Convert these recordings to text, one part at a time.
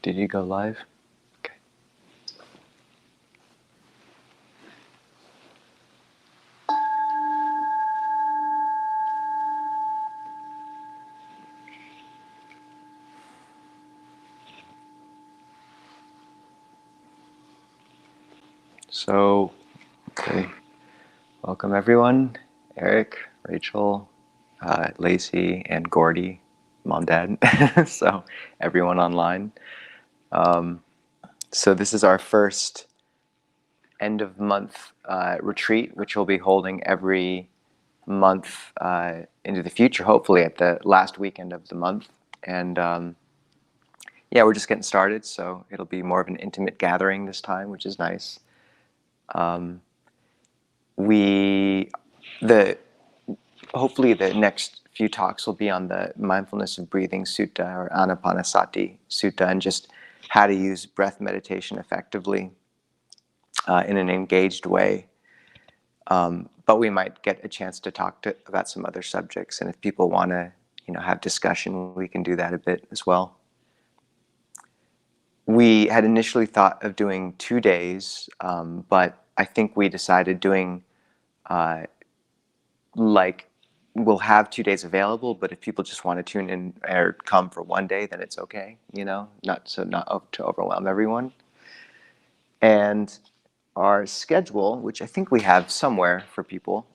Did you go live? Okay. So, okay. Welcome everyone. Eric, Rachel, Lacey, and Gordy, mom, dad. So, everyone online. So this is our first end of month retreat, which we'll be holding every month into the future, hopefully at the last weekend of the month. And yeah, we're just getting started, so it'll be more of an intimate gathering this time, which is nice. Hopefully the next few talks will be on the Mindfulness of Breathing Sutta or Ānāpānasati Sutta, and just how to use breath meditation effectively in an engaged way. But we might get a chance to talk about some other subjects, and if people want to, have discussion, we can do that a bit as well. We had initially thought of doing 2 days, but I think we decided doing we'll have 2 days available, but if people just want to tune in or come for 1 day, then it's okay, not to overwhelm everyone. And our schedule, which I think we have somewhere for people,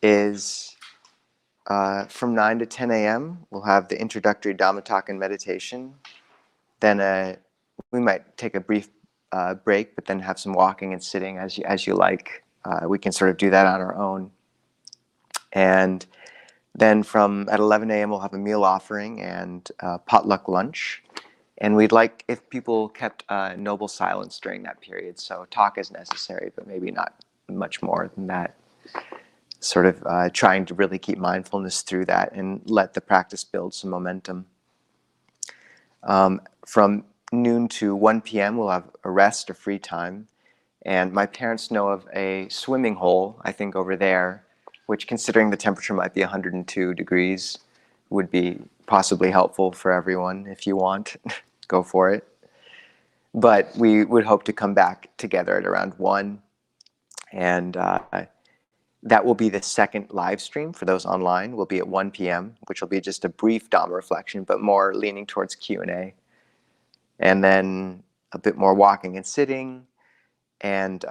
is from 9 to 10 a.m. We'll have the Introductory Dhamma talk and meditation. Then we might take a brief break, but then have some walking and sitting as you like. We can sort of do that on our own. And then at 11 a.m. we'll have a meal offering and potluck lunch. And we'd like if people kept noble silence during that period. So talk is necessary, but maybe not much more than that. Sort of trying to really keep mindfulness through that and let the practice build some momentum. From noon to 1 p.m. we'll have a rest, a free time. And my parents know of a swimming hole, I think over there, which, considering the temperature might be 102 degrees, would be possibly helpful for everyone. If you want, go for it. But we would hope to come back together at around 1. And that will be the second live stream for those online. Will be at 1 p.m., which will be just a brief Dhamma reflection, but more leaning towards Q&A. And then a bit more walking and sitting, and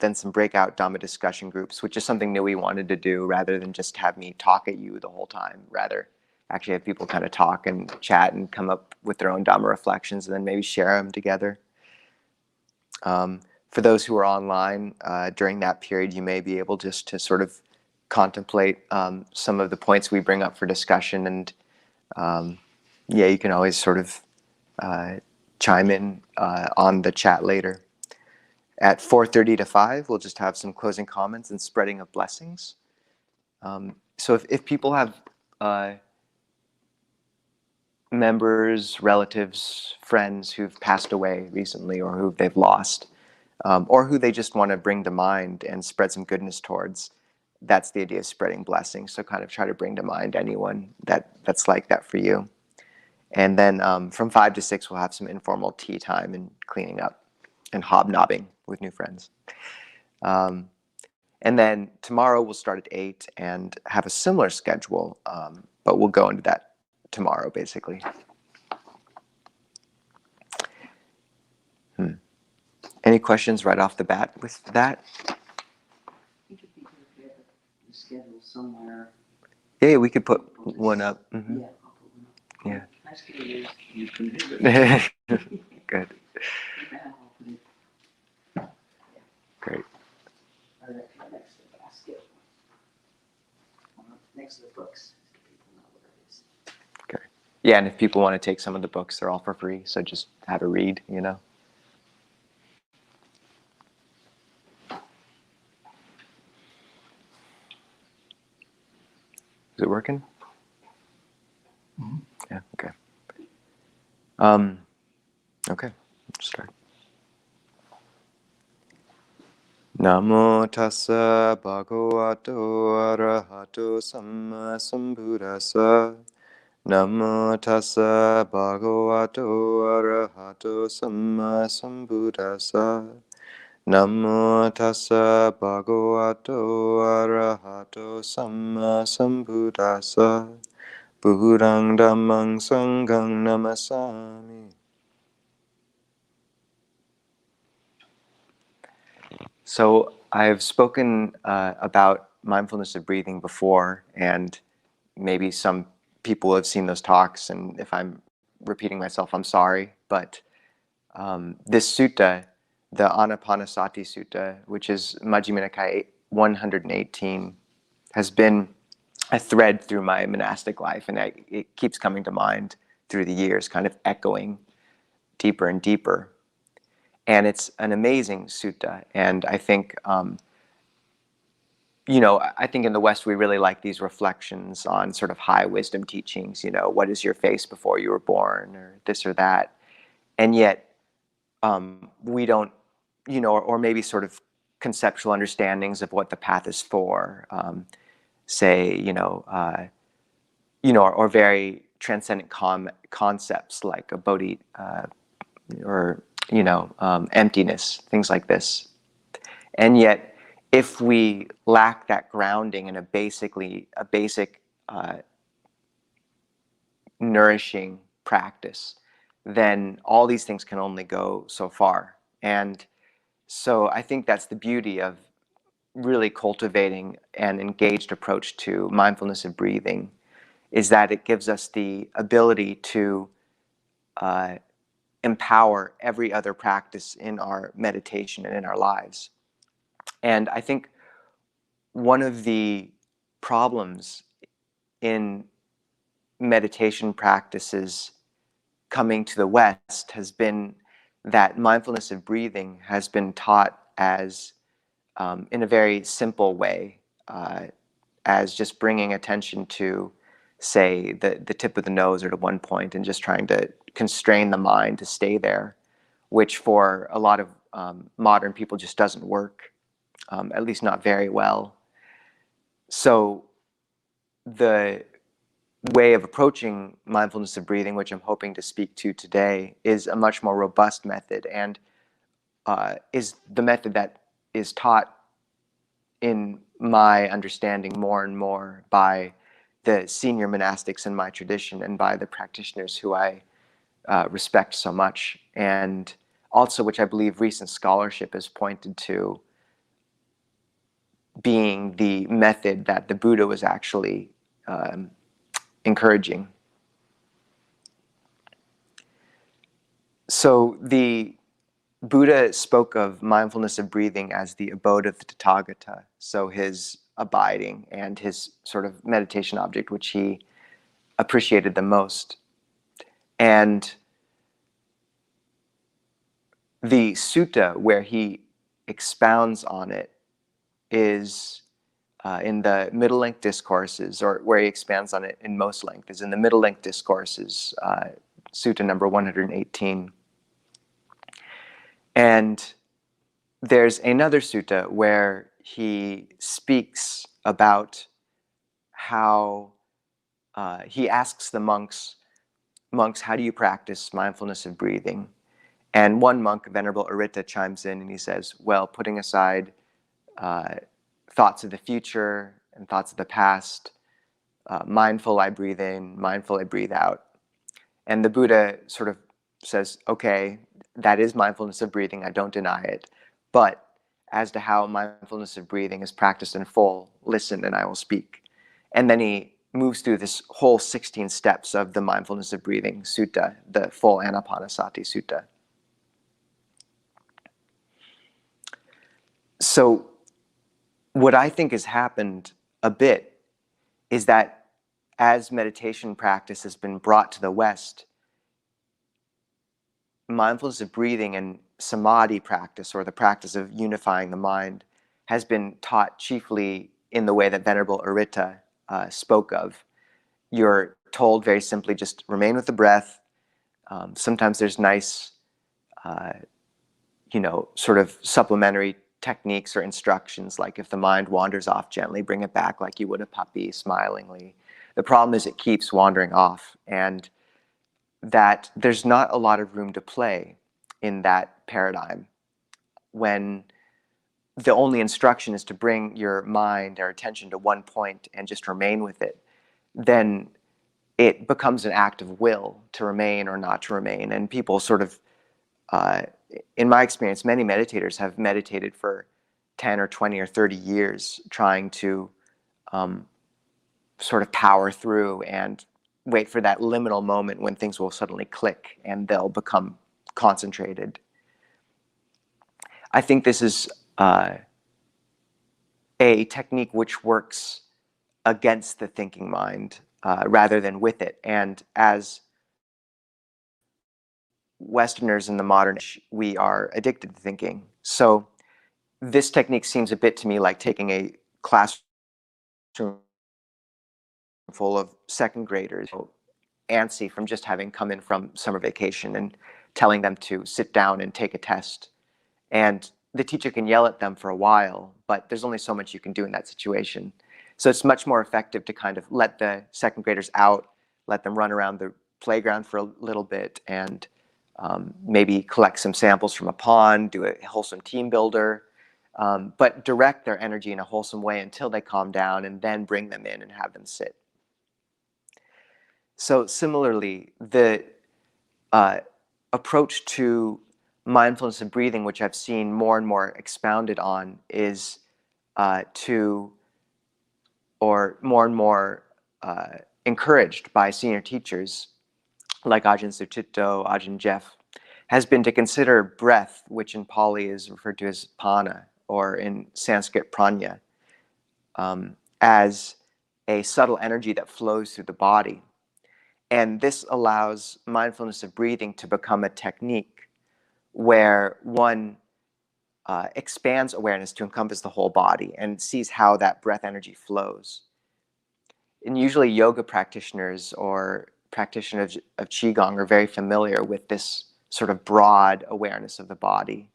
then some breakout Dhamma discussion groups, which is something new we wanted to do, rather than just have me talk at you the whole time. Rather, actually have people kind of talk and chat and come up with their own Dhamma reflections, and then maybe share them together. For those who are online, during that period, you may be able just to sort of contemplate some of the points we bring up for discussion, and yeah, you can always sort of chime in on the chat later. At 4:30 to 5, we'll just have some closing comments and spreading of blessings. So if people have members, relatives, friends who've passed away recently, or who they've lost, or who they just want to bring to mind and spread some goodness towards, that's the idea of spreading blessings. So kind of try to bring to mind anyone that's like that for you. And then from 5 to 6, we'll have some informal tea time and cleaning up and hobnobbing with new friends. And then tomorrow we'll start at 8 and have a similar schedule, but we'll go into that tomorrow, basically. Any questions right off the bat with that? I think if you could get the schedule somewhere. Yeah, we could put one up. Mm-hmm. Yeah, I'll put one up. Yeah. I still use you can do it. Good. I'll put it. Great. Right next to the basket. Next to the books. People know where it is. Okay. Yeah, and if people want to take some of the books, they're all for free. So just have a read, Is it working? Mm-hmm. Yeah, okay. Okay, let's start. Namo tassa bhagavato arahato samma sambuddhassa. Namo tassa bhagavato arahato samma sambuddhassa. Namo tassa bhagavato arahato samma sambuddhassa. Buddhang dhammang sanghang namasami. So I've spoken about mindfulness of breathing before, and maybe some people have seen those talks, and if I'm repeating myself, I'm sorry. But this sutta, the Ānāpānasati sutta, which is Majjhima Nikaya 118, has been a thread through my monastic life, and it keeps coming to mind through the years, kind of echoing deeper and deeper. And it's an amazing sutta, and I think I think in the West we really like these reflections on sort of high wisdom teachings, what is your face before you were born, or this or that. And yet we don't, or maybe sort of conceptual understandings of what the path is for, say, or very transcendent concepts like a bodhi, or, emptiness, things like this. And yet, if we lack that grounding in a basic nourishing practice, then all these things can only go so far. And so I think that's the beauty of really cultivating an engaged approach to mindfulness of breathing, is that it gives us the ability to empower every other practice in our meditation and in our lives. And I think one of the problems in meditation practices coming to the West has been that mindfulness of breathing has been taught as, in a very simple way, as just bringing attention to, say, the tip of the nose or to one point and just trying to constrain the mind to stay there, which for a lot of modern people just doesn't work, at least not very well. So the way of approaching mindfulness of breathing, which I'm hoping to speak to today, is a much more robust method, and is the method that is taught, in my understanding, more and more by the senior monastics in my tradition and by the practitioners who I respect so much, and also which I believe recent scholarship has pointed to being the method that the Buddha was actually encouraging. So the Buddha spoke of mindfulness of breathing as the abode of the Tathagata, so his abiding and his sort of meditation object, which he appreciated the most. And the sutta where he expounds on it is in the middle length discourses, or where he expands on it in most length is in the middle length discourses, sutta number 118. And there's another sutta where he speaks about how he asks the monks, how do you practice mindfulness of breathing? And one monk, Venerable Arita, chimes in and he says, well, putting aside thoughts of the future and thoughts of the past, mindful I breathe in, mindful I breathe out. And the Buddha sort of says, okay, that is mindfulness of breathing, I don't deny it. But as to how mindfulness of breathing is practiced in full, listen and I will speak. And then he moves through this whole 16 steps of the mindfulness of breathing sutta, the full Ānāpānasati sutta. So what I think has happened a bit is that as meditation practice has been brought to the West, mindfulness of breathing and samadhi practice, or the practice of unifying the mind, has been taught chiefly in the way that Venerable Arita spoke of. You're told very simply, just remain with the breath. Sometimes there's nice, sort of supplementary techniques or instructions, like if the mind wanders off gently, bring it back like you would a puppy, smilingly. The problem is it keeps wandering off, and that there's not a lot of room to play in that paradigm when the only instruction is to bring your mind or attention to one point and just remain with it. Then it becomes an act of will to remain or not to remain. And people sort of, in my experience, many meditators have meditated for 10 or 20 or 30 years trying to sort of power through and wait for that liminal moment when things will suddenly click and they'll become concentrated. I think this is a technique which works against the thinking mind rather than with it. And as Westerners in the modern age, we are addicted to thinking. So this technique seems a bit to me like taking a classroom full of second graders, antsy from just having come in from summer vacation, and telling them to sit down and take a test. And the teacher can yell at them for a while, but there's only so much you can do in that situation. So it's much more effective to kind of let the second graders out, let them run around the playground for a little bit, and maybe collect some samples from a pond, do a wholesome team builder, but direct their energy in a wholesome way until they calm down, and then bring them in and have them sit. So similarly, the approach to mindfulness of breathing, which I've seen more and more expounded on, is more and more encouraged by senior teachers like Ajahn Sucitto, Ajahn Jeff, has been to consider breath, which in Pali is referred to as pana, or in Sanskrit pranya, as a subtle energy that flows through the body. And this allows mindfulness of breathing to become a technique where one expands awareness to encompass the whole body and sees how that breath energy flows. And usually yoga practitioners or practitioners of Qigong are very familiar with this sort of broad awareness of the body.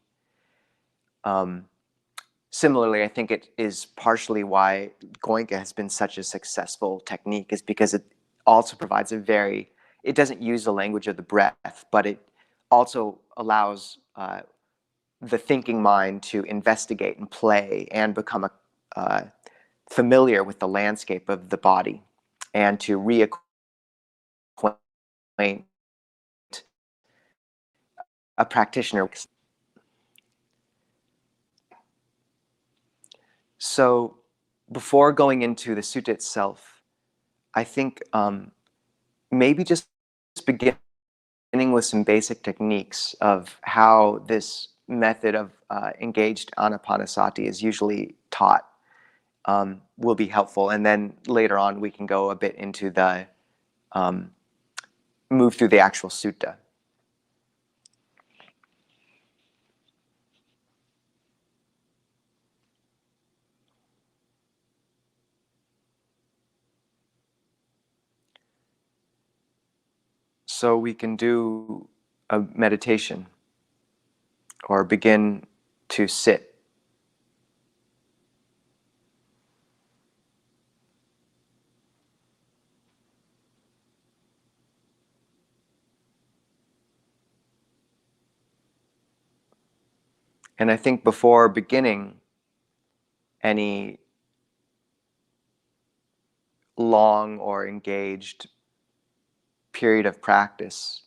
Similarly, I think it is partially why Goenka has been such a successful technique, is because it also provides it doesn't use the language of the breath, but it also allows the thinking mind to investigate and play and become familiar with the landscape of the body, and to reacquaint a practitioner. So before going into the sutta itself, I think maybe just beginning with some basic techniques of how this method of engaged Ānāpānasati is usually taught will be helpful. And then later on, we can go a bit into the move through the actual sutta. So we can do a meditation or begin to sit. And I think before beginning any long or engaged period of practice,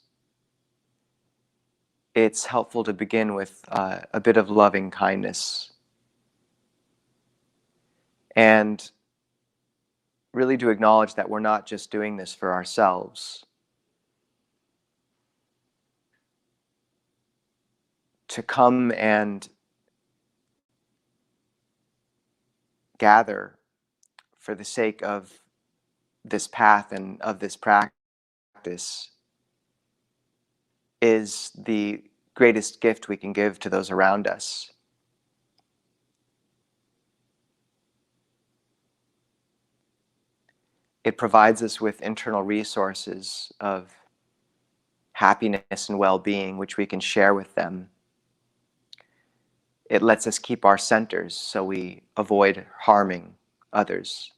it's helpful to begin with a bit of loving kindness, and really to acknowledge that we're not just doing this for ourselves. To come and gather for the sake of this path and of this practice is the greatest gift we can give to those around us. It provides us with internal resources of happiness and well-being, which we can share with them. It lets us keep our centers so we avoid harming others.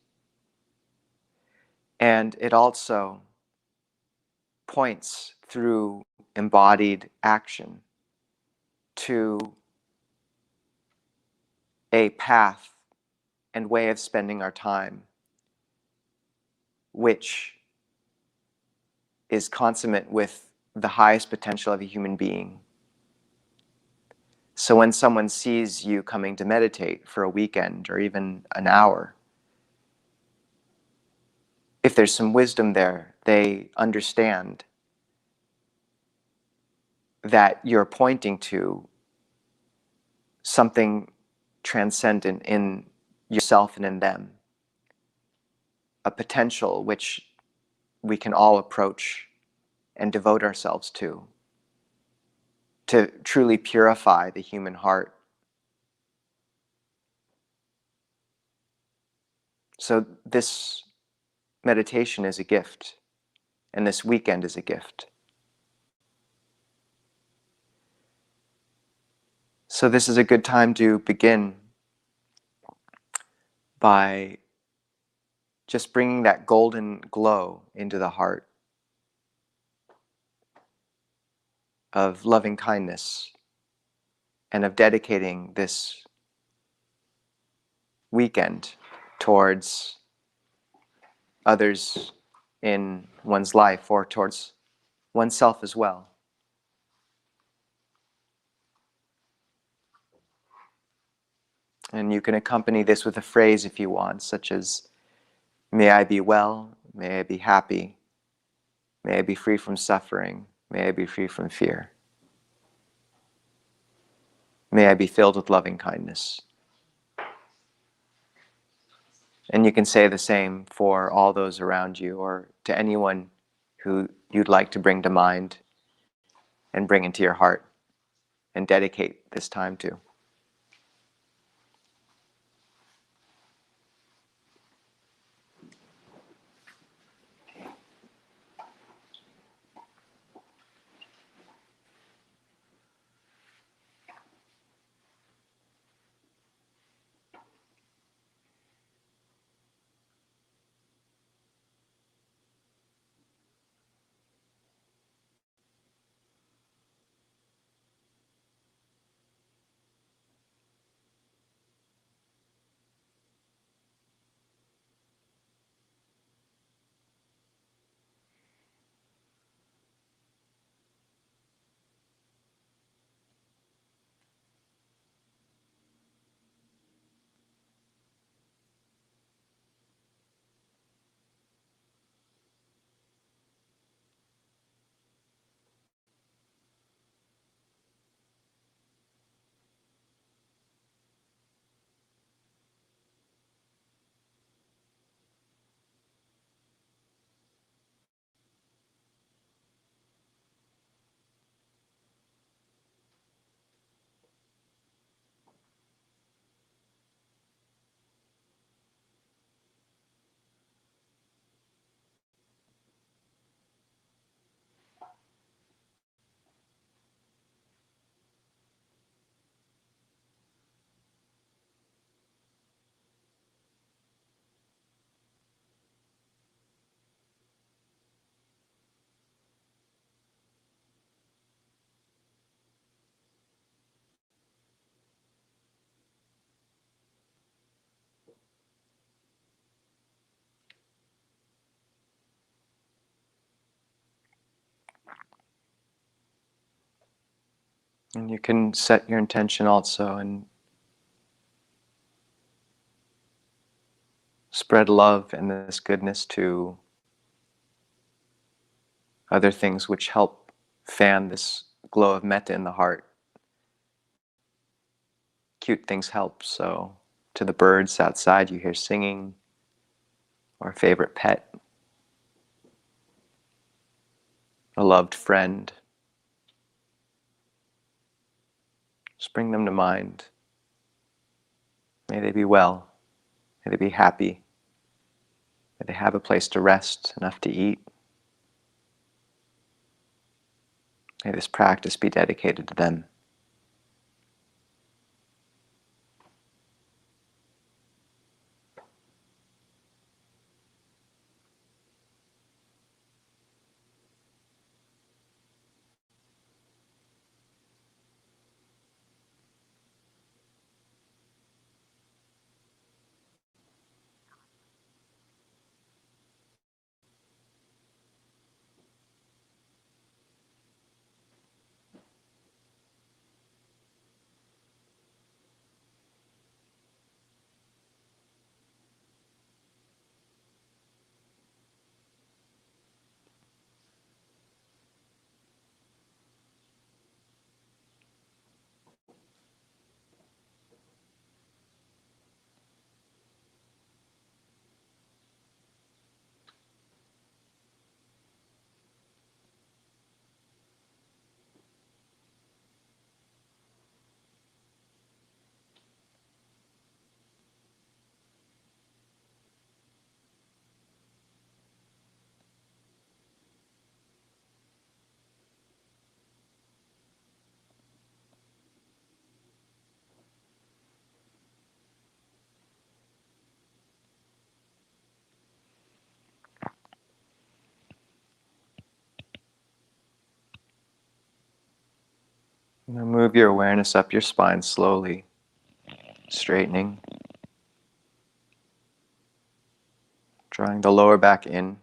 And it also points through embodied action to a path and way of spending our time, which is consummate with the highest potential of a human being. So when someone sees you coming to meditate for a weekend or even an hour, if there's some wisdom there, they understand that you're pointing to something transcendent in yourself and in them, a potential which we can all approach and devote ourselves to truly purify the human heart. So this meditation is a gift, and this weekend is a gift. So this is a good time to begin by just bringing that golden glow into the heart of loving kindness and of dedicating this weekend towards others in one's life or towards oneself as well. And you can accompany this with a phrase if you want, such as, may I be well, may I be happy, may I be free from suffering, may I be free from fear. May I be filled with loving kindness. And you can say the same for all those around you or to anyone who you'd like to bring to mind and bring into your heart and dedicate this time to. And you can set your intention also and spread love and this goodness to other things which help fan this glow of metta in the heart. Cute things help, so to the birds outside you hear singing, or a favorite pet, a loved friend. Just bring them to mind. May they be well, may they be happy, may they have a place to rest, enough to eat. May this practice be dedicated to them. Now move your awareness up your spine slowly, straightening, drawing the lower back in,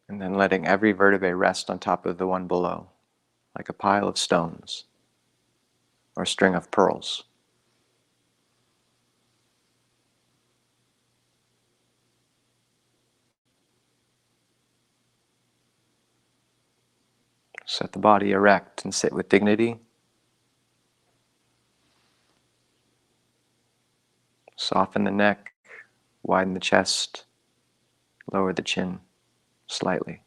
and then letting every vertebrae rest on top of the one below, like a pile of stones or a string of pearls. Set the body erect and sit with dignity. Soften the neck, widen the chest, lower the chin slightly.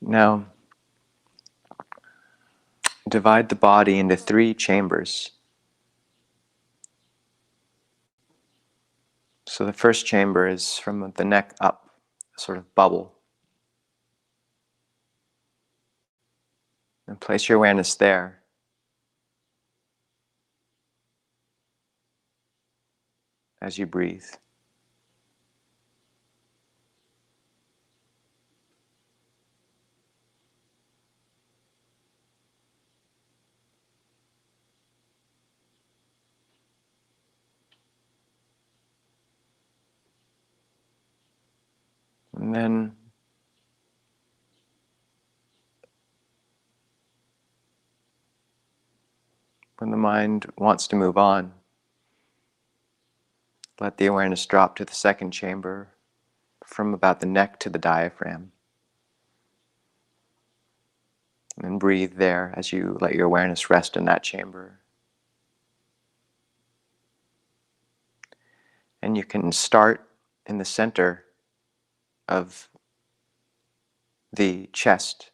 Now, divide the body into 3 chambers. So the first chamber is from the neck up, a sort of bubble. And place your awareness there. As you breathe. And then when the mind wants to move on, let the awareness drop to the second chamber, from about the neck to the diaphragm. And breathe there as you let your awareness rest in that chamber. And you can start in the center of the chest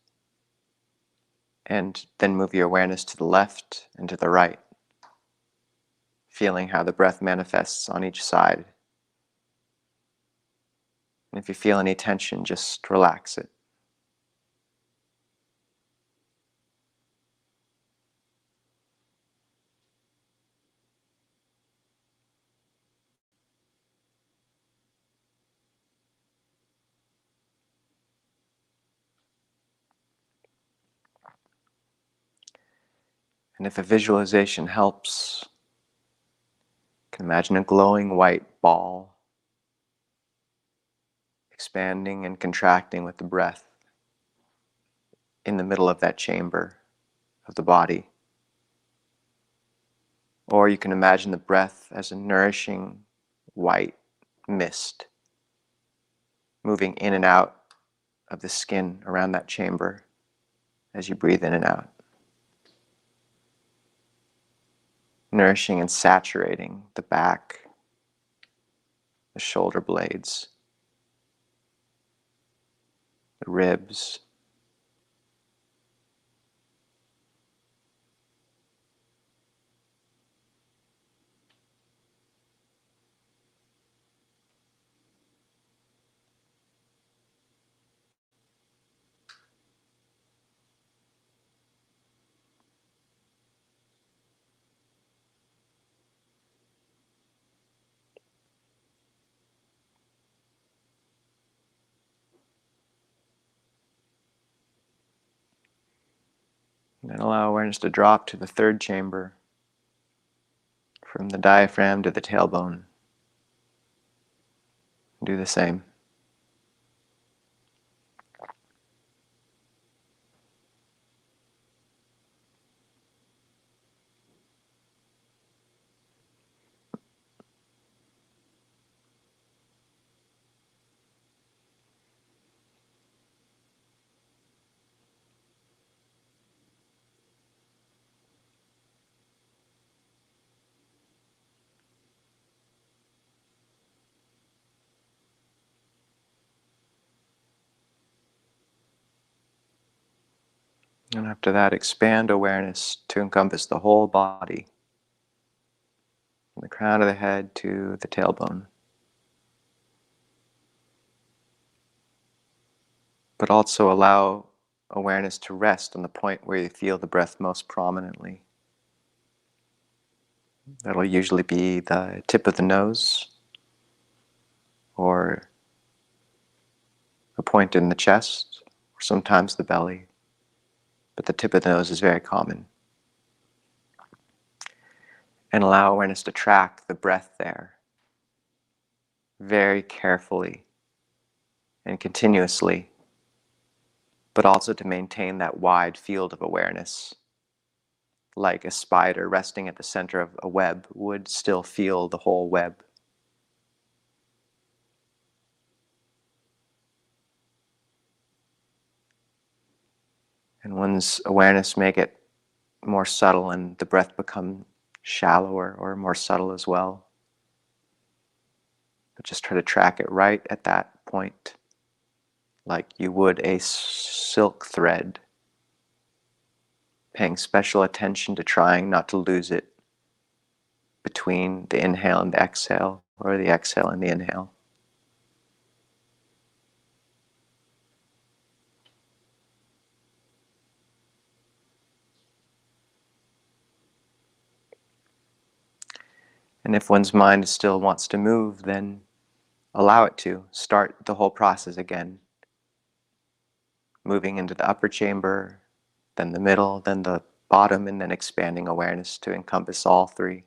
and then move your awareness to the left and to the right, feeling how the breath manifests on each side. And if you feel any tension, just relax it. And if a visualization helps, you can imagine a glowing white ball expanding and contracting with the breath in the middle of that chamber of the body. Or you can imagine the breath as a nourishing white mist moving in and out of the skin around that chamber as you breathe in and out. Nourishing and saturating the back, the shoulder blades, the ribs, and then allow awareness to drop to the third chamber, from the diaphragm to the tailbone. Do the same. And after that, expand awareness to encompass the whole body, from the crown of the head to the tailbone. but also allow awareness to rest on the point where you feel the breath most prominently. That'll usually be the tip of the nose or a point in the chest, or sometimes the belly, but the tip of the nose is very common. And allow awareness to track the breath there very carefully and continuously, but also to maintain that wide field of awareness. Like a spider resting at the center of a web would still feel the whole web. And one's awareness may get more subtle and the breath become shallower or more subtle as well. But just try to track it right at that point, like you would a silk thread, paying special attention to trying not to lose it between the inhale and the exhale, or the exhale and the inhale. And if one's mind still wants to move, then allow it to. Start the whole process again. Moving into the upper chamber, then the middle, then the bottom, and then expanding awareness to encompass all three.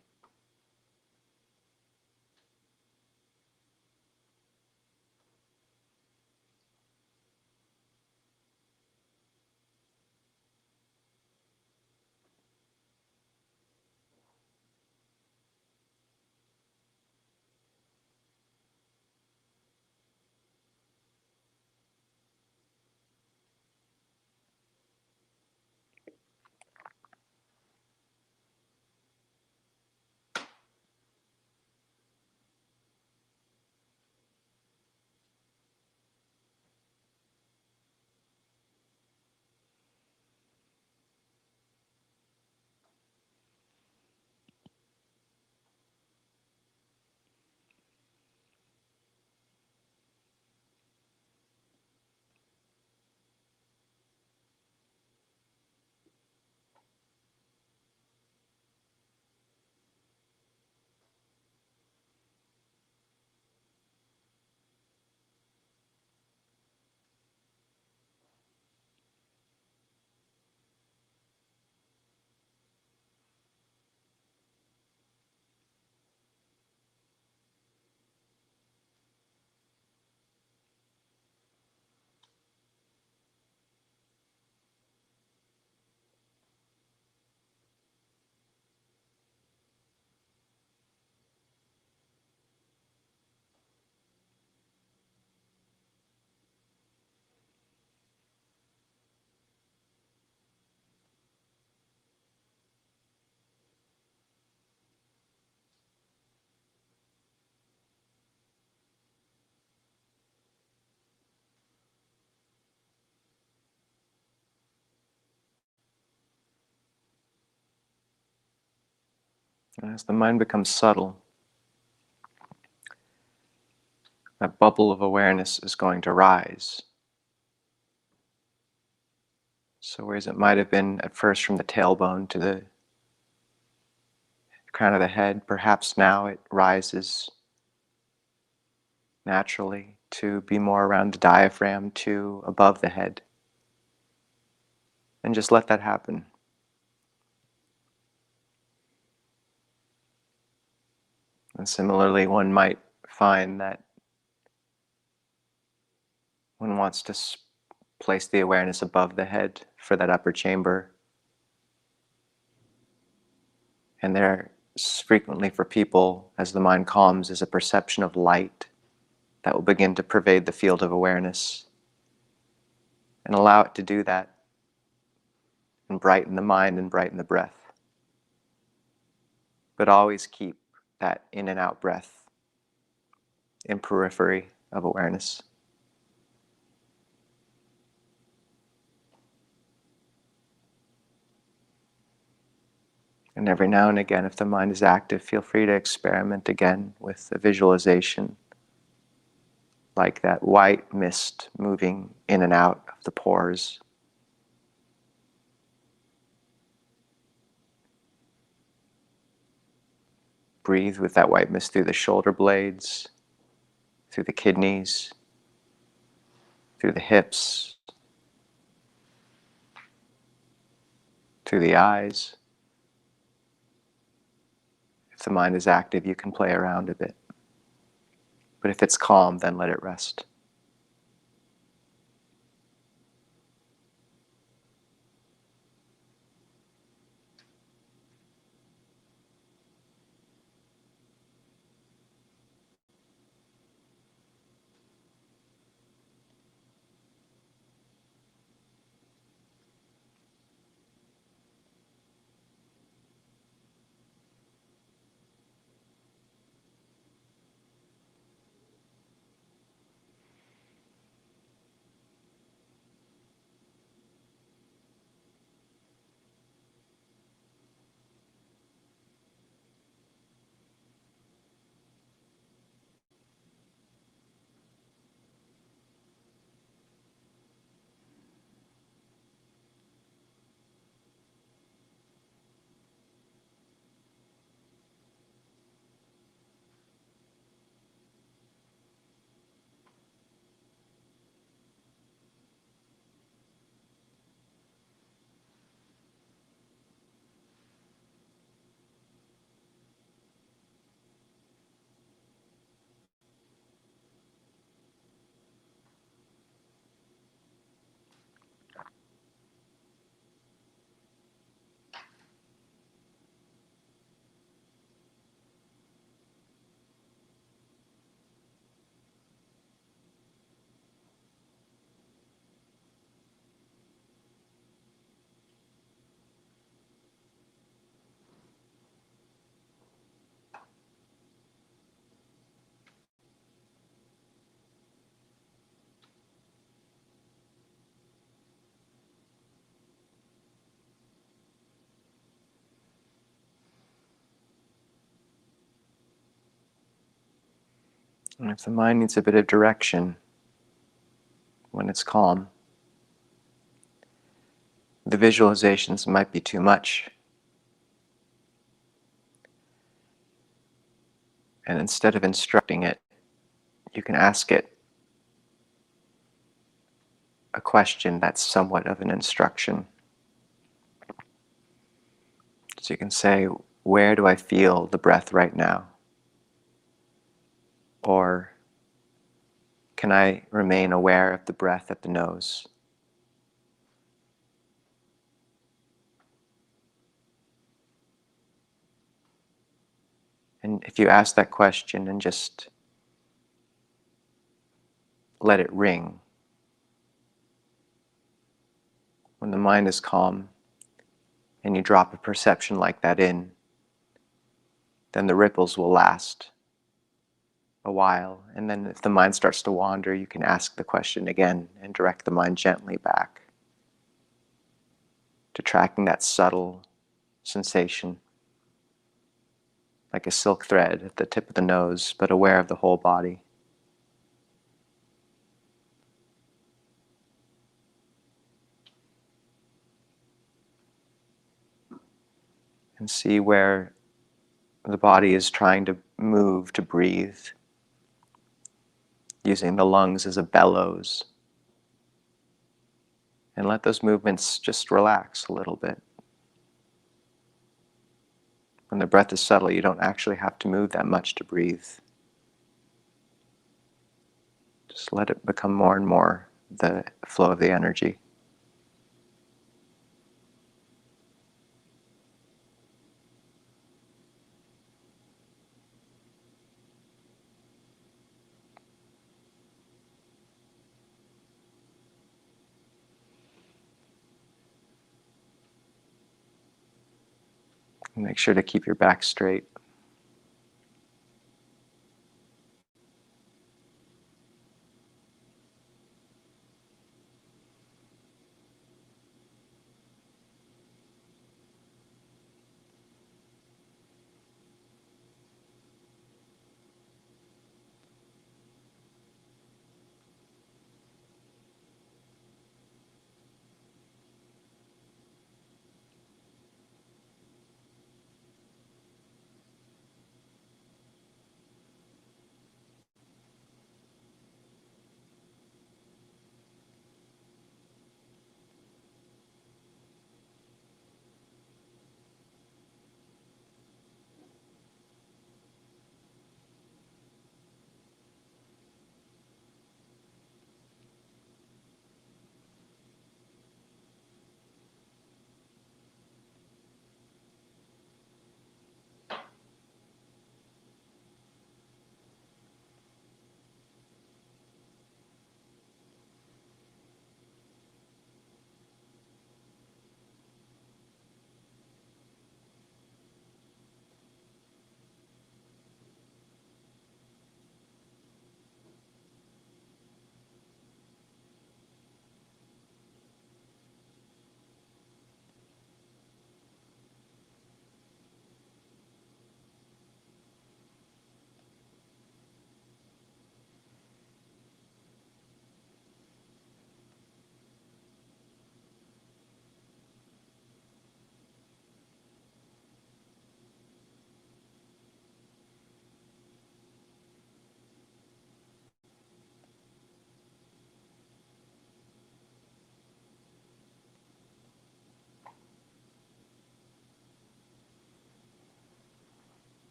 And as the mind becomes subtle, that bubble of awareness is going to rise. So whereas it might have been at first from the tailbone to the crown of the head, perhaps now it rises naturally to be more around the diaphragm to above the head. And just let that happen. And similarly, one might find that one wants to place the awareness above the head for that upper chamber. And there frequently for people, as the mind calms, is a perception of light that will begin to pervade the field of awareness. And allow it to do that and brighten the mind and brighten the breath. But always keep that in and out breath in periphery of awareness. And every now and again, if the mind is active, feel free to experiment again with a visualization like that white mist moving in and out of the pores. Breathe with that white mist through the shoulder blades, through the kidneys, through the hips, through the eyes. If the mind is active, you can play around a bit. But if it's calm, then let it rest. And if the mind needs a bit of direction when it's calm, the visualizations might be too much. And instead of instructing it, you can ask it a question that's somewhat of an instruction. So you can say, where do I feel the breath right now? Or can I remain aware of the breath at the nose? And if you ask that question and just let it ring, when the mind is calm and you drop a perception like that in, then the ripples will last a while. And then if the mind starts to wander, you can ask the question again and direct the mind gently back to tracking that subtle sensation, like a silk thread at the tip of the nose, but aware of the whole body. And see where the body is trying to move to breathe, using the lungs as a bellows. And let those movements just relax a little bit. When the breath is subtle, you don't actually have to move that much to breathe. Just let it become more and more the flow of the energy. And make sure to keep your back straight.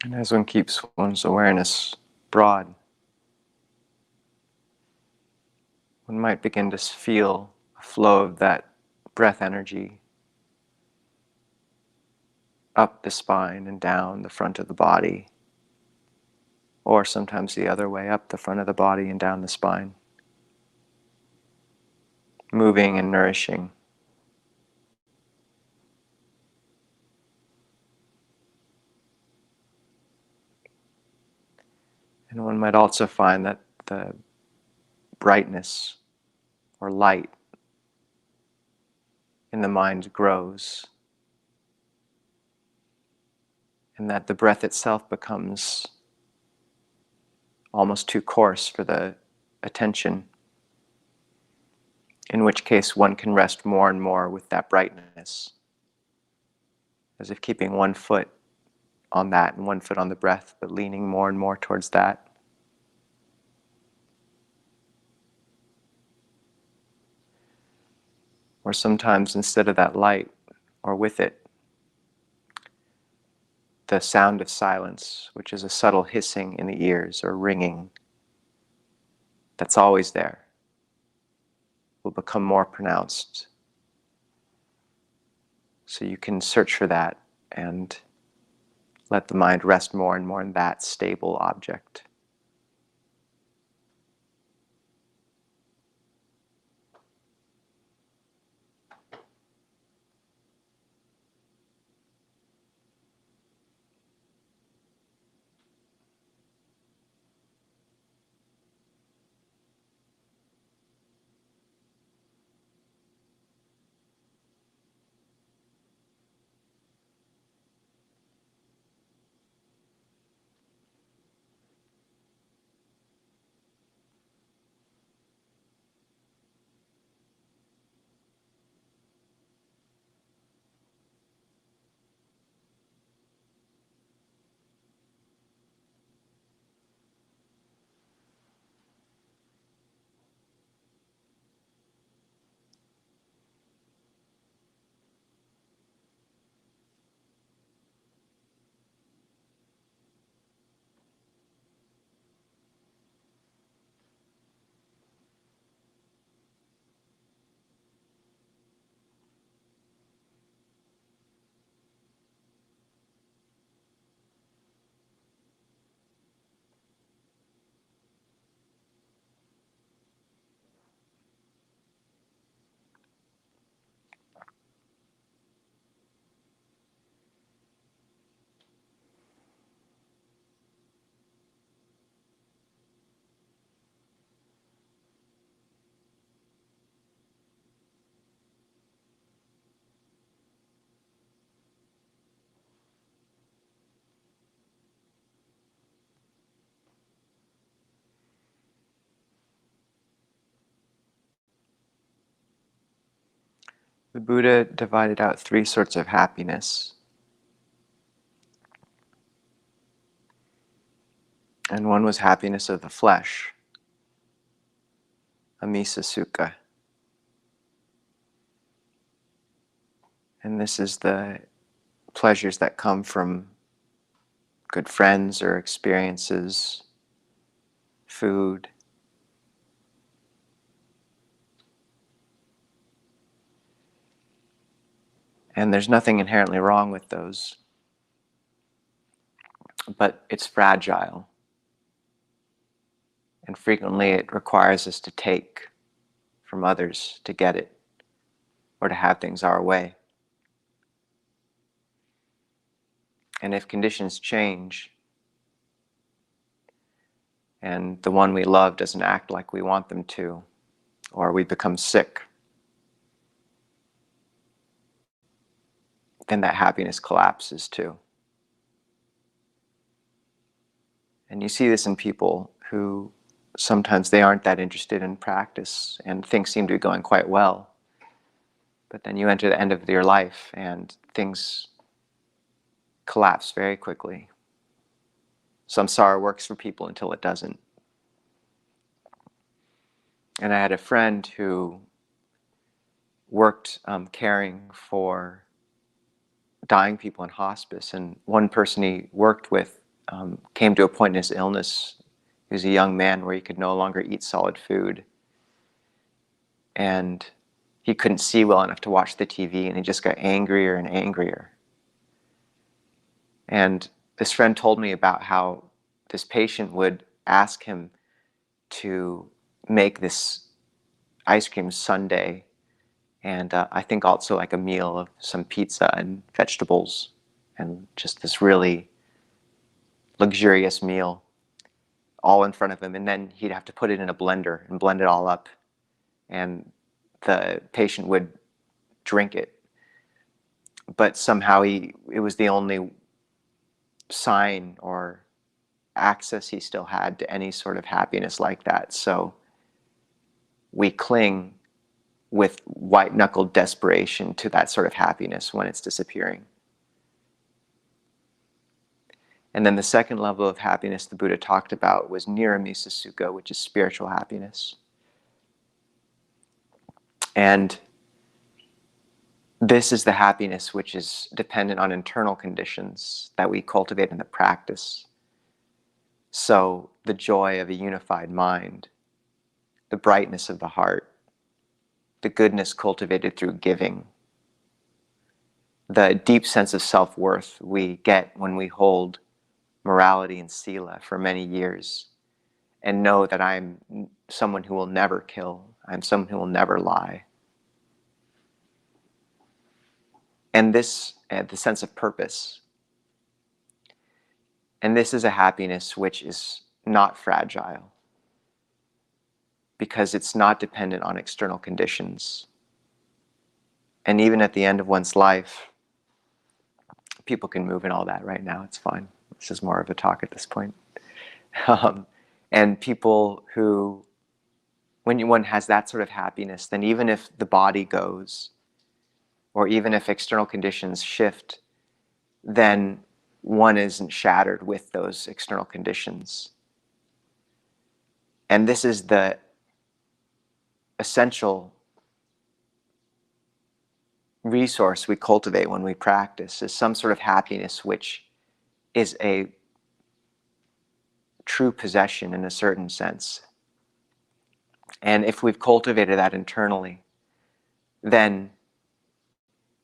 And as one keeps one's awareness broad, one might begin to feel a flow of that breath energy up the spine and down the front of the body, or sometimes the other way, up the front of the body and down the spine, moving and nourishing. And one might also find that the brightness or light in the mind grows, and that the breath itself becomes almost too coarse for the attention, in which case one can rest more and more with that brightness, as if keeping one foot on that and one foot on the breath, but leaning more and more towards that. Or sometimes instead of that light, or with it, the sound of silence, which is a subtle hissing in the ears or ringing that's always there, will become more pronounced. So you can search for that and let the mind rest more and more in that stable object. The Buddha divided out three sorts of happiness. And one was happiness of the flesh, amisa sukha. And this is the pleasures that come from good friends or experiences, food. And there's nothing inherently wrong with those, but it's fragile. And frequently it requires us to take from others to get it, or to have things our way. And if conditions change, and the one we love doesn't act like we want them to, or we become sick, then that happiness collapses too. And you see this in people who sometimes they aren't that interested in practice and things seem to be going quite well. But then you enter the end of your life and things collapse very quickly. Samsara works for people until it doesn't. And I had a friend who worked caring for dying people in hospice, and one person he worked with came to a point in his illness. He was a young man where he could no longer eat solid food, and he couldn't see well enough to watch the TV, and he just got angrier and angrier. And this friend told me about how this patient would ask him to make this ice cream sundae, and I think also like a meal of some pizza and vegetables, and just this really luxurious meal all in front of him. And then he'd have to put it in a blender and blend it all up, and the patient would drink it. But somehow it was the only sign or access he still had to any sort of happiness like that. So we cling with white-knuckled desperation to that sort of happiness when it's disappearing. And then the second level of happiness the Buddha talked about was niramisa sukha, which is spiritual happiness. And this is the happiness which is dependent on internal conditions that we cultivate in the practice. So the joy of a unified mind, the brightness of the heart, the goodness cultivated through giving, the deep sense of self-worth we get when we hold morality and sila for many years and know that I'm someone who will never kill, I'm someone who will never lie. And this, the sense of purpose. And this is a happiness which is not fragile, because it's not dependent on external conditions. And even at the end of one's life, people can move and all that right now, it's fine. This is more of a talk at this point. And people who, when one has that sort of happiness, then even if the body goes, or even if external conditions shift, then one isn't shattered with those external conditions. And this is the essential resource we cultivate when we practice, is some sort of happiness which is a true possession in a certain sense. And if we've cultivated that internally, then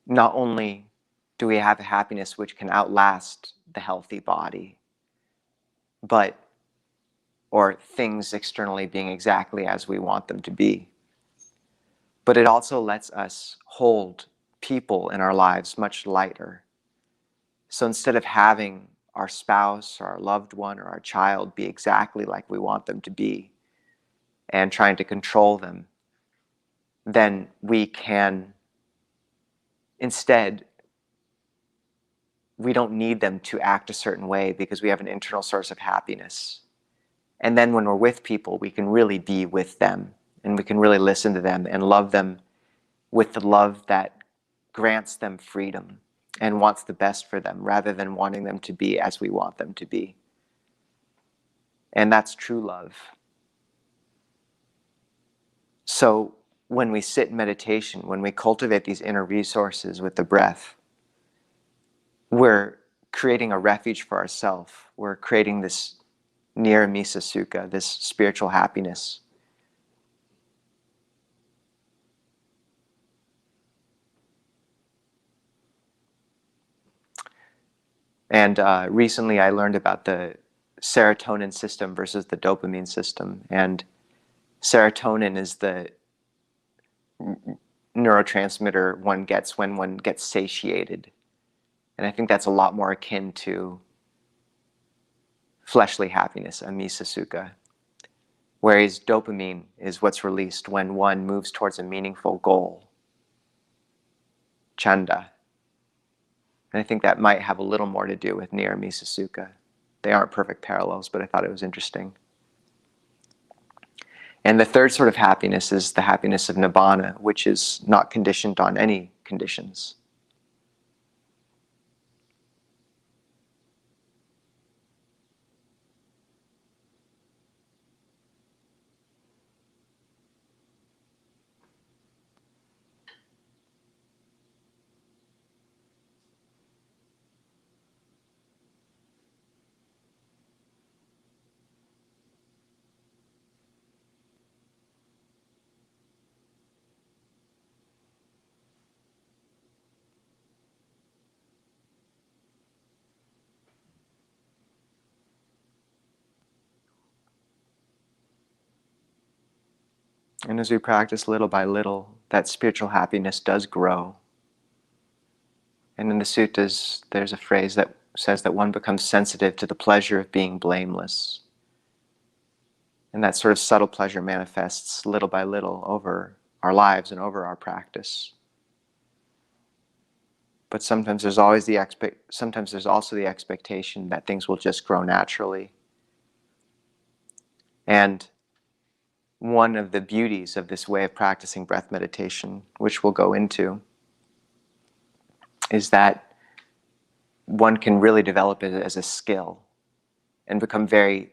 not only do we have a happiness which can outlast the healthy body, or things externally being exactly as we want them to be, but it also lets us hold people in our lives much lighter. So instead of having our spouse or our loved one or our child be exactly like we want them to be and trying to control them, then we can instead, we don't need them to act a certain way because we have an internal source of happiness. And then when we're with people, we can really be with them, and we can really listen to them and love them with the love that grants them freedom and wants the best for them, rather than wanting them to be as we want them to be. And that's true love. So when we sit in meditation, when we cultivate these inner resources with the breath, we're creating a refuge for ourselves. We're creating this niramisa sukha, this spiritual happiness. And recently I learned about the serotonin system versus the dopamine system. And serotonin is the neurotransmitter one gets when one gets satiated. And I think that's a lot more akin to fleshly happiness, amisa sukha. Whereas dopamine is what's released when one moves towards a meaningful goal, chanda. And I think that might have a little more to do with niramisa sukha. They aren't perfect parallels, but I thought it was interesting. And the third sort of happiness is the happiness of nibbana, which is not conditioned on any conditions. And as we practice little by little, that spiritual happiness does grow. And in the suttas, there's a phrase that says that one becomes sensitive to the pleasure of being blameless. And that sort of subtle pleasure manifests little by little over our lives and over our practice. But sometimes there's also the expectation that things will just grow naturally. And one of the beauties of this way of practicing breath meditation, which we'll go into, is that one can really develop it as a skill and become very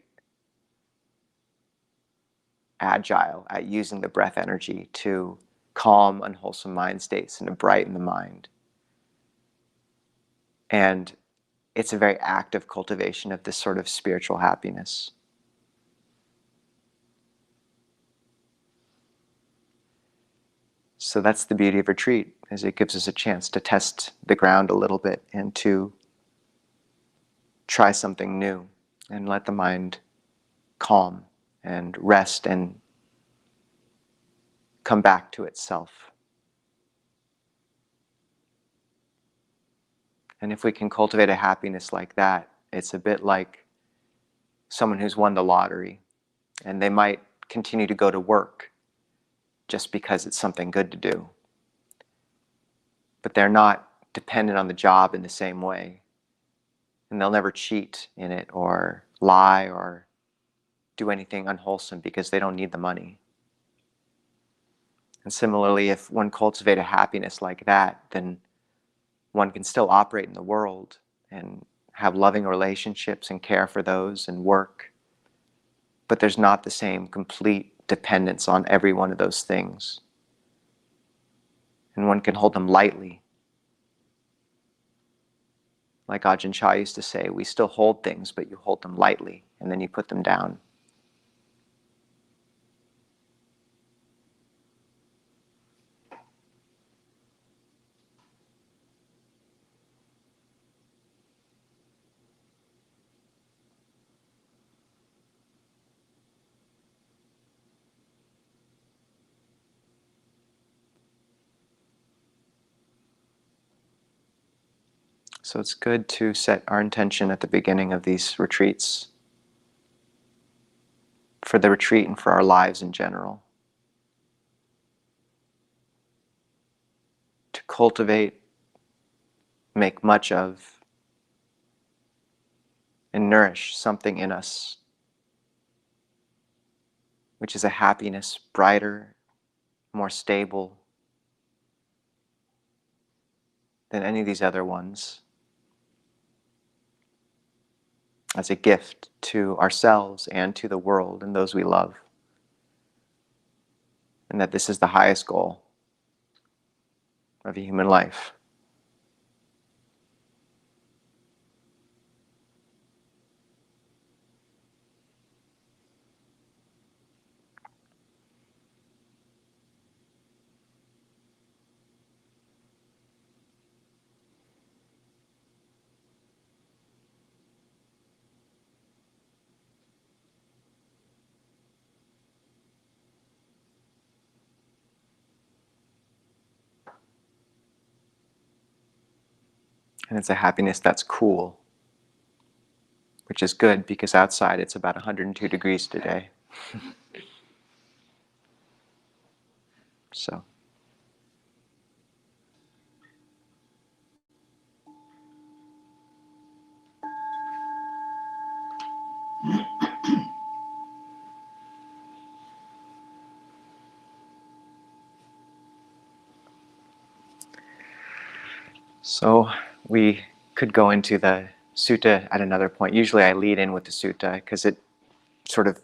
agile at using the breath energy to calm unwholesome mind states and to brighten the mind. And it's a very active cultivation of this sort of spiritual happiness. So that's the beauty of retreat, is it gives us a chance to test the ground a little bit and to try something new and let the mind calm and rest and come back to itself. And if we can cultivate a happiness like that, it's a bit like someone who's won the lottery, and they might continue to go to work just because it's something good to do. But they're not dependent on the job in the same way. And they'll never cheat in it or lie or do anything unwholesome because they don't need the money. And similarly, if one cultivates a happiness like that, then one can still operate in the world and have loving relationships and care for those and work. But there's not the same complete dependence on every one of those things. And one can hold them lightly. Like Ajahn Chah used to say, we still hold things, but you hold them lightly, and then you put them down. So it's good to set our intention at the beginning of these retreats, for the retreat and for our lives in general. To cultivate, make much of, and nourish something in us, which is a happiness brighter, more stable than any of these other ones, as a gift to ourselves and to the world and those we love. And that this is the highest goal of a human life. And it's a happiness that's cool, which is good because outside it's about 102 degrees today. So. So we could go into the sutta at another point. Usually I lead in with the sutta because it sort of,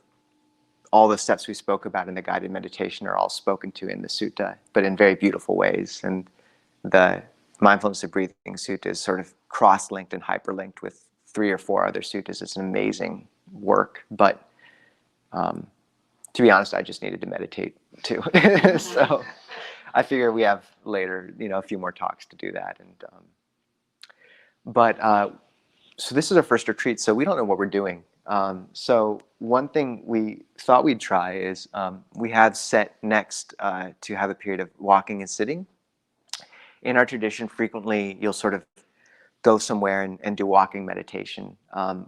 all the steps we spoke about in the guided meditation are all spoken to in the sutta, but in very beautiful ways. And the Mindfulness of Breathing sutta is sort of cross-linked and hyperlinked with 3 or 4 other suttas. It's an amazing work, but to be honest, I just needed to meditate too. So I figure we have later, a few more talks to do that. And so this is our first retreat, so we don't know what we're doing. So one thing we thought we'd try is we have set next to have a period of walking and sitting. In our tradition, frequently you'll sort of go somewhere and do walking meditation,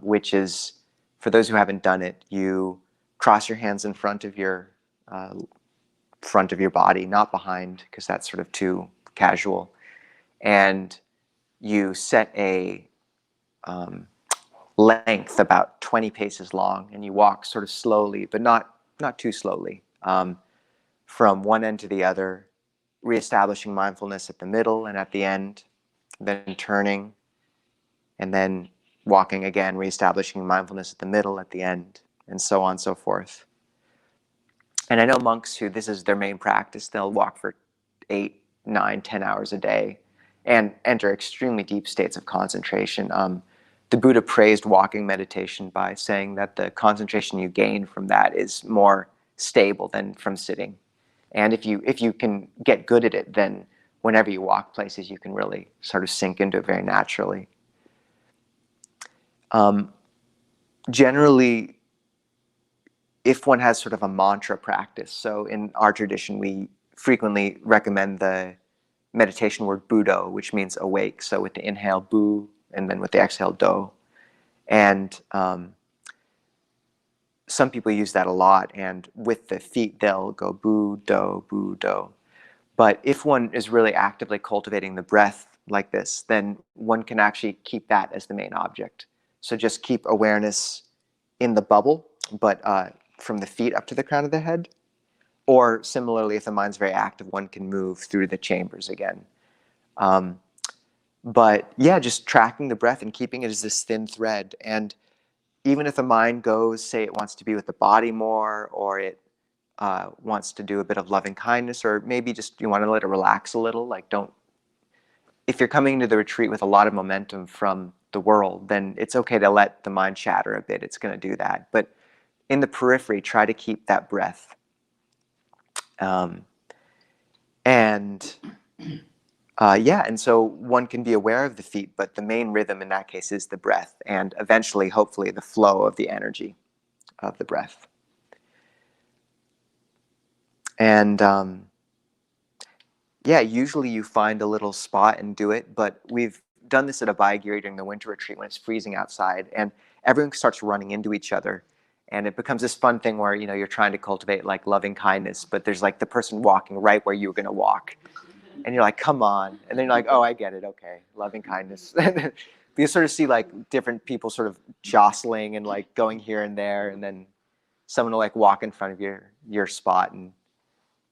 which is, for those who haven't done it, you cross your hands in uh, front of your body, not behind, because that's sort of too casual, and you set a length about 20 paces long, and you walk sort of slowly, but not too slowly, from one end to the other, reestablishing mindfulness at the middle and at the end, then turning, and then walking again, reestablishing mindfulness at the middle, at the end, and so on and so forth. And I know monks who this is their main practice. They'll walk for 8, 9, 10 hours a day and enter extremely deep states of concentration. The Buddha praised walking meditation by saying that the concentration you gain from that is more stable than from sitting. And if you can get good at it, then whenever you walk places, you can really sort of sink into it very naturally. Generally, if one has sort of a mantra practice, so in our tradition, we frequently recommend the meditation word Buddho, which means awake. So with the inhale, Bu, and then with the exhale, Do. And some people use that a lot, and with the feet, they'll go Bu, Do, Bu, Do. But if one is really actively cultivating the breath like this, then one can actually keep that as the main object. So just keep awareness in the bubble, but from the feet up to the crown of the head. Or similarly, if the mind's very active, one can move through the chambers again. But yeah, just tracking the breath and keeping it as this thin thread. And even if the mind goes, say it wants to be with the body more, or it wants to do a bit of loving kindness, or maybe just you want to let it relax a little, like don't, if you're coming into the retreat with a lot of momentum from the world, then it's okay to let the mind chatter a bit. It's going to do that. But in the periphery, try to keep that breath. And so one can be aware of the feet, but the main rhythm in that case is the breath, and eventually, hopefully, the flow of the energy of the breath. And usually you find a little spot and do it, but we've done this at Abhayagiri during the winter retreat when it's freezing outside, and everyone starts running into each other. And it becomes this fun thing where, you're trying to cultivate like loving kindness, but there's like the person walking right where you were going to walk. And you're like, come on. And then you're like, oh, I get it. Okay, loving kindness. You sort of see like different people sort of jostling and like going here and there. And then someone will like walk in front of your spot. And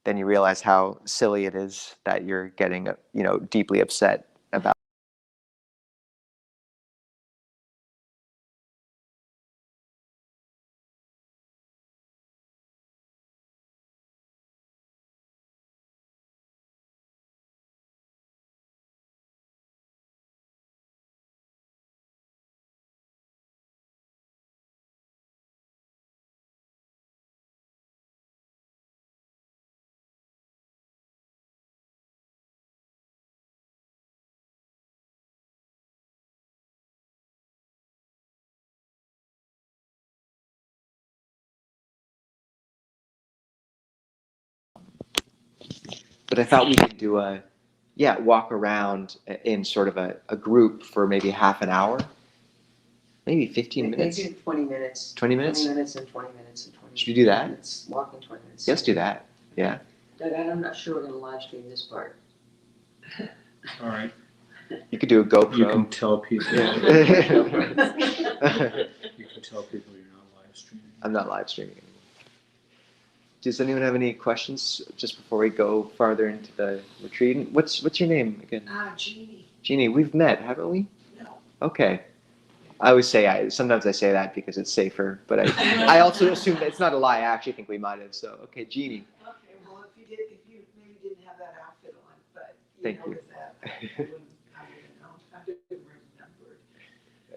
then you realize how silly it is that you're getting, deeply upset about. But I thought we could do walk around in sort of a group for maybe half an hour, maybe 15 minutes. Maybe 20 minutes. 20 minutes? 20 minutes and 20 minutes and 20 minutes. Should we do that? Minutes, walking 20 minutes. Let's do that. Yeah. Doug, I'm not sure we're going to live stream this part. All right. You could do a GoPro. You can tell people. Yeah. You can tell people you're not live streaming. I'm not live streaming anymore. Does anyone have any questions just before we go farther into the retreat? What's your name again? Jeannie. Jeannie, we've met, haven't we? No. Okay. I always say sometimes I say that because it's safer, but I also assume that it's not a lie. I actually think we might have. So okay, Jeannie. Okay, well if you maybe didn't have that outfit on, but Thank you. with that, I wouldn't know. I didn't remember.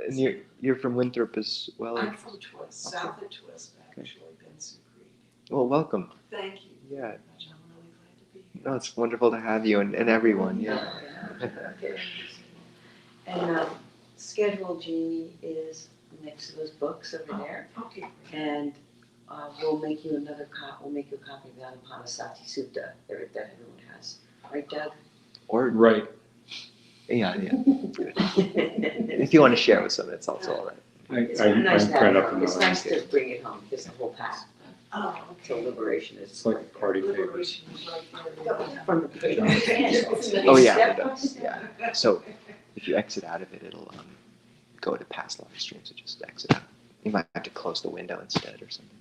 And you're from Winthrop as well. I'm from Twist, south of Twist, actually, Benson Creek. Well, welcome. Thank you. Yeah. Very much. I'm really glad to be here. No, it's wonderful to have you and everyone. Yeah. Okay. And schedule, Jeannie, is next to those books over there. Okay. And we'll make you a copy of the Ānāpānasati sutta that everyone has. Right, Doug? Or Right. yeah. Good. If you want to share with someone, it's also all right. It's I'm nice to proud have of it. them. It's nice to bring it home, because the whole path Oh, till okay. liberation It's is like a party favor. Liberation is right there. from the page. Oh yeah, Step it by does. step. Yeah. So if you exit out of it, it'll go to past live streams. So just exit out. You might have to close the window instead or something.